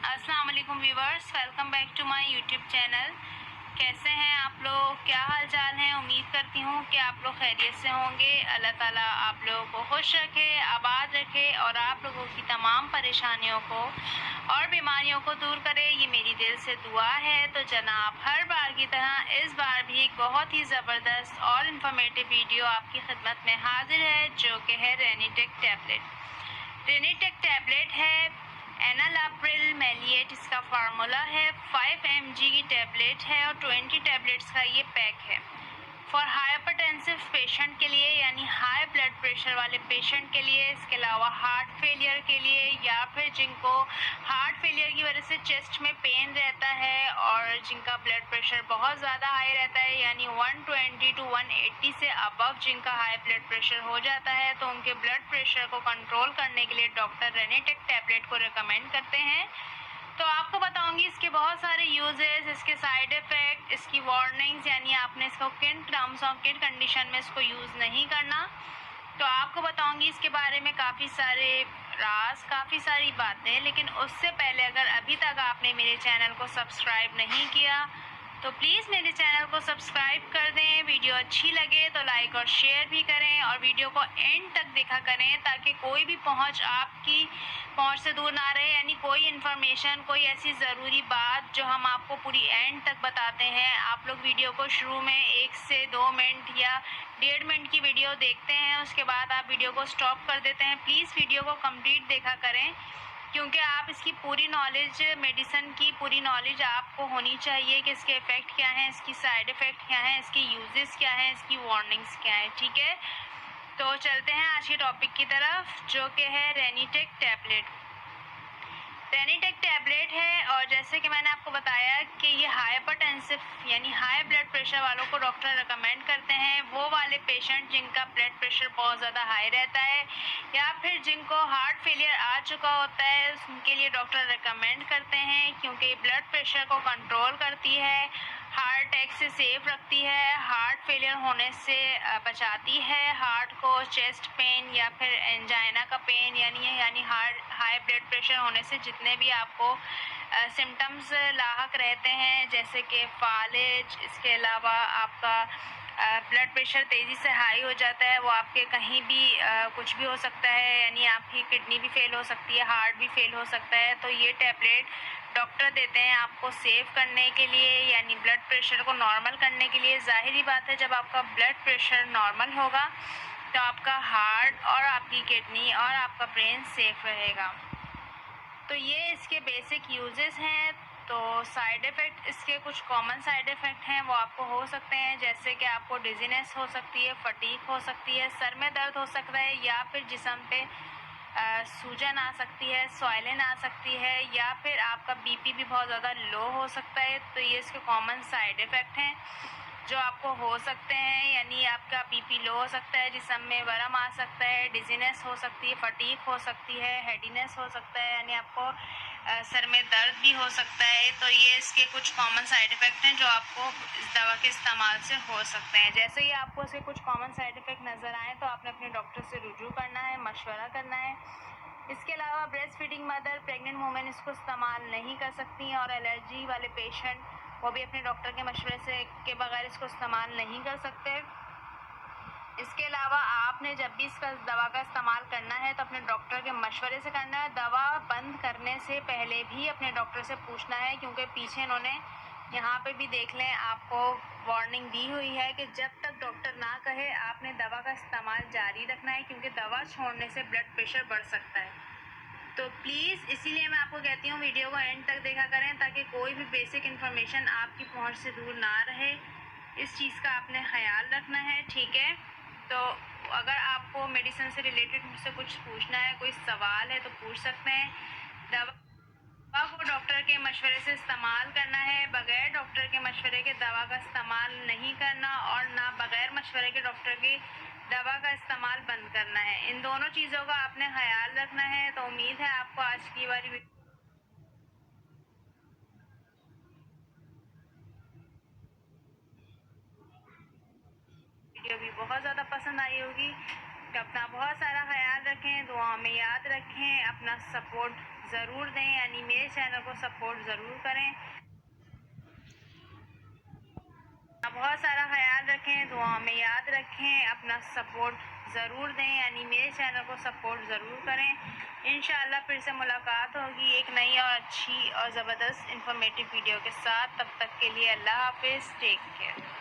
अस्सलाम वालेकुम viewers, welcome back to my YouTube channel. कैसे हैं आप लोग? क्या हाल चाल है? उम्मीद करती हूँ कि आप लोग खैरियत से होंगे। अल्लाह ताला आप लोगों को खुश रखे, आबाद रखे और आप लोगों की तमाम परेशानियों को और बीमारियों को दूर करे, ये मेरी दिल से दुआ है। तो जनाब, हर बार की तरह इस बार भी एक बहुत ही ज़बरदस्त और इन्फॉर्मेटिव वीडियो आपकी खिदमत में हाजिर है, जो कि है रेनिटेक टैबलेट। रेनिटेक टैबलेट है एनालाप्रिल मैलिएट, इसका फार्मूला है। 5 mg की टैबलेट है और 20 टैबलेट्स का ये पैक है। फॉर हाइपरटेंसिव पेशेंट के लिए, यानी हाई ब्लड प्रेशर वाले पेशेंट के लिए, इसके अलावा हार्ट फेलियर के लिए, या फिर जिनको हार्ट फेलियर की वजह से चेस्ट में पेन रहता है और जिनका ब्लड प्रेशर बहुत ज़्यादा हाई रहता है, यानी 120 टू 180 से अबव जिनका हाई ब्लड प्रेशर हो जाता है, तो उनके ब्लड प्रेशर को कंट्रोल करने के लिए डॉक्टर रेनिटेक टैबलेट को रिकमेंड करते हैं। तो आपको बताऊंगी इसके बहुत सारे यूजेस, इसके साइड इफ़ेक्ट, इसकी वार्निंग्स, यानी आपने इसको किन टर्म्स और किन कंडीशन में इसको यूज़ नहीं करना। तो आपको बताऊंगी इसके बारे में काफ़ी सारे राज, काफ़ी सारी बातें। लेकिन उससे पहले अगर अभी तक आपने मेरे चैनल को सब्सक्राइब नहीं किया तो प्लीज़ मेरे चैनल को सब्सक्राइब कर दें। वीडियो अच्छी लगे तो लाइक और शेयर भी करें और वीडियो को एंड तक देखा करें, ताकि कोई भी पहुंच आपकी पहुंच से दूर ना रहे। यानी कोई इन्फॉर्मेशन, कोई ऐसी ज़रूरी बात जो हम आपको पूरी एंड तक बताते हैं, आप लोग वीडियो को शुरू में 1 से 2 मिनट या 1.5 मिनट की वीडियो देखते हैं, उसके बाद आप वीडियो को स्टॉप कर देते हैं। प्लीज़ वीडियो को कंप्लीट देखा करें, क्योंकि आप इसकी पूरी नॉलेज, मेडिसिन की पूरी नॉलेज आपको होनी चाहिए कि इसके इफ़ेक्ट क्या हैं, इसकी साइड इफ़ेक्ट क्या हैं, इसके यूजेस क्या हैं, इसकी वार्निंग्स क्या हैं। ठीक है, तो चलते हैं आज के टॉपिक की तरफ, जो कि है रेनिटेक टैबलेट। रेनिटेक टैबलेट है और जैसे कि मैंने आपको बताया कि ये हाइपरटेंसिव यानी हाई ब्लड प्रेशर वालों को डॉक्टर रिकमेंड करते हैं। वो वाले पेशेंट जिनका ब्लड प्रेशर बहुत ज़्यादा हाई रहता है या फिर जिनको हार्ट फेलियर आ चुका होता है, उनके लिए डॉक्टर रिकमेंड करते हैं, क्योंकि ब्लड प्रेशर को कंट्रोल करती है, हार्ट अटैक से सेफ रखती है, हार्ट फेलियर होने से बचाती है, हार्ट को चेस्ट पेन या फिर एंजाइना का पेन यानी हार्ट हाई ब्लड प्रेशर होने से जितने भी आपको सिम्टम्स लाहक रहते हैं, जैसे कि फालिज, इसके अलावा आपका ब्लड प्रेशर तेज़ी से हाई हो जाता है, वो आपके कहीं भी कुछ भी हो सकता है, यानी आपकी किडनी भी फेल हो सकती है, हार्ट भी फेल हो सकता है। तो ये टैबलेट डॉक्टर देते हैं आपको सेव करने के लिए, यानी ब्लड प्रेशर को नॉर्मल करने के लिए। ज़ाहिरी बात है, जब आपका ब्लड प्रेशर नॉर्मल होगा तो आपका हार्ट और आपकी किडनी और आपका ब्रेन सेफ रहेगा। तो ये इसके बेसिक यूजेस हैं। तो साइड इफ़ेक्ट, इसके कुछ कॉमन साइड इफ़ेक्ट हैं, वो आपको हो सकते हैं, जैसे कि आपको डिजीनेस हो सकती है, फटीग हो सकती है, सर में दर्द हो सकता है, या फिर जिस्म पे सूजन आ सकती है, स्वाइलन आ सकती है, या फिर आपका बीपी भी बहुत ज़्यादा लो हो सकता है। तो ये इसके कॉमन साइड इफ़ेक्ट हैं जो आपको हो सकते हैं, यानी आपका बीपी लो हो सकता है, जिस्म में वरम आ सकता है, डिजीनेस हो सकती है, फटीग हो सकती है, हेडीनेस हो सकता है, यानी आपको सर में दर्द भी हो सकता है। तो ये इसके कुछ कॉमन साइड इफ़ेक्ट हैं जो आपको इस दवा के इस्तेमाल से हो सकते हैं। जैसे ही आपको इसके कुछ कॉमन साइड इफ़ेक्ट नज़र आए तो आपने अपने डॉक्टर से रुजू करना है, मशवरा करना है। इसके अलावा breast feeding mother, pregnant women इसको इस्तेमाल नहीं कर सकती, और एलर्जी वाले पेशेंट वो भी अपने डॉक्टर के मशवरे से के बगैर इसको इस्तेमाल नहीं कर सकते। इसके अलावा आपने जब भी इसका दवा का इस्तेमाल करना है तो अपने डॉक्टर के मशवरे से करना है। दवा बंद करने से पहले भी अपने डॉक्टर से पूछना है, क्योंकि पीछे इन्होंने यहाँ पे भी देख लें, आपको वार्निंग दी हुई है कि जब तक डॉक्टर ना कहे आपने दवा का इस्तेमाल जारी रखना है, क्योंकि दवा छोड़ने से ब्लड प्रेशर बढ़ सकता है। तो प्लीज़ इसीलिए मैं आपको कहती हूँ वीडियो को एंड तक देखा करें, ताकि कोई भी बेसिक इन्फॉर्मेशन आपकी पहुँच से दूर ना रहे। इस चीज़ का आपने ख्याल रखना है, ठीक है। तो अगर आपको मेडिसिन से रिलेटेड मुझसे कुछ पूछना है, कोई सवाल है, तो पूछ सकते हैं। दवा को डॉक्टर के मशवरे से इस्तेमाल करना है, बग़ैर डॉक्टर के मशवरे के दवा का इस्तेमाल नहीं करना, और ना बग़ैर मशवरे के डॉक्टर की दवा का इस्तेमाल बंद करना है। इन दोनों चीज़ों का आपने ख्याल रखना है। तो उम्मीद है आपको आज की वाली वीडियो भी बहुत ज़्यादा पसंद आई होगी। तो अपना बहुत सारा ख्याल रखें, दुआ में याद रखें, अपना सपोर्ट ज़रूर दें, यानी मेरे चैनल को सपोर्ट ज़रूर करें। बहुत सारा ख्याल रखें, दुआ में याद रखें, अपना सपोर्ट ज़रूर दें, यानी मेरे चैनल को सपोर्ट ज़रूर करें। इंशाअल्लाह फिर से मुलाकात होगी एक नई और अच्छी और ज़बरदस्त इंफॉर्मेटिव वीडियो के साथ। तब तक के लिए अल्लाह हाफिज़, टेक केयर।